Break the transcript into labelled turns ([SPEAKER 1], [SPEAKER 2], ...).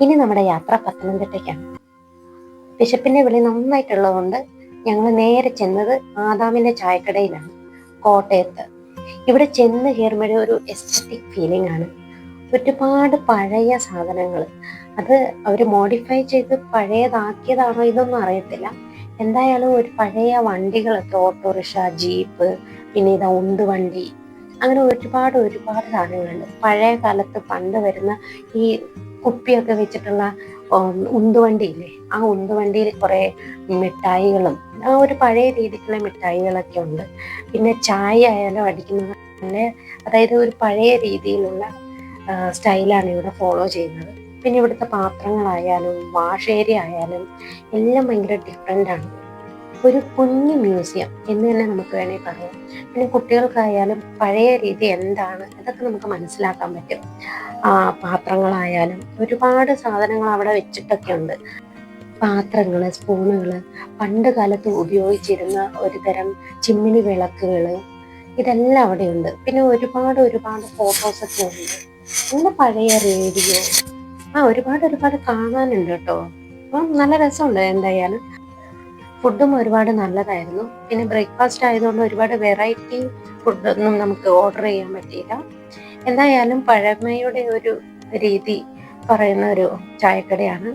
[SPEAKER 1] ഇനി നമ്മുടെ യാത്ര പത്തനംതിട്ടയ്ക്കാണ്. വിശപ്പിന്റെ വിളി നന്നായിട്ടുള്ളതുകൊണ്ട് ഞങ്ങൾ നേരെ ചെന്നത് ആദാമിന്റെ ചായക്കടയിലാണ്, കോട്ടയത്ത്. ഇവിടെ ചെന്ന് കയറുമ്പോഴേ ഒരു എസ്തറ്റിക് ഫീലിംഗ് ആണ്. ഒരുപാട് പഴയ സാധനങ്ങൾ, അത് അവർ മോഡിഫൈ ചെയ്ത് പഴയതാക്കിയതാണോ ഇതൊന്നും അറിയത്തില്ല. എന്തായാലും ഒരു പഴയ വണ്ടികളൊക്കെ, ഓട്ടോറിക്ഷ, ജീപ്പ്, പിന്നെ ഇതാ ഉന്തുവണ്ടി, അങ്ങനെ ഒരുപാട് ഒരുപാട് സാധനങ്ങളുണ്ട്. പഴയ കാലത്ത് പണ്ട് വരുന്ന ഈ കുപ്പിയൊക്കെ വെച്ചിട്ടുള്ള ഉന്തുവണ്ടിയില്ലേ, ആ ഉന്തുവണ്ടിയിൽ കുറേ മിഠായികളും ആ ഒരു പഴയ രീതിക്കുള്ള മിഠായികളൊക്കെ ഉണ്ട്. പിന്നെ ചായ ആയാലും അടിക്കുന്നത് തന്നെ, അതായത് ഒരു പഴയ രീതിയിലുള്ള സ്റ്റൈലാണ് ഇവിടെ ഫോളോ ചെയ്യുന്നത്. പിന്നെ ഇവിടുത്തെ പാത്രങ്ങളായാലും വാഷ് ഏരിയ ആയാലും എല്ലാം ഭയങ്കര ഡിഫറെൻ്റ് ആണ്. ഒരു കുഞ്ഞു മ്യൂസിയം എന്ന് തന്നെ നമുക്ക് വേണമെങ്കിൽ പറയാം. പിന്നെ കുട്ടികൾക്കായാലും പഴയ രീതി എന്താണ് ഇതൊക്കെ നമുക്ക് മനസ്സിലാക്കാൻ പറ്റും. പാത്രങ്ങളായാലും ഒരുപാട് സാധനങ്ങൾ അവിടെ വെച്ചിട്ടൊക്കെ ഉണ്ട്. പാത്രങ്ങൾ, സ്പൂണുകൾ, പണ്ട് കാലത്ത് ഉപയോഗിച്ചിരുന്ന ഒരു തരം ചിമ്മിനി വിളക്കുകൾ, ഇതെല്ലാം അവിടെയുണ്ട്. പിന്നെ ഒരുപാട് ഒരുപാട് ഫോട്ടോസൊക്കെ ഉണ്ട്. പിന്നെ പഴയ റേഡിയോ, ഒരുപാട് ഒരുപാട് കാണാനുണ്ട് കേട്ടോ. അപ്പം നല്ല രസമുണ്ട്. എന്തായാലും ഫുഡും ഒരുപാട് നല്ലതായിരുന്നു. പിന്നെ ബ്രേക്ക്ഫാസ്റ്റ് ആയതുകൊണ്ട് ഒരുപാട് വെറൈറ്റി ഫുഡൊന്നും നമുക്ക് ഓർഡർ ചെയ്യാൻ പറ്റിയില്ല. എന്തായാലും പഴമയുടെ ഒരു രീതി പറയുന്ന ഒരു ചായക്കടയാണ്.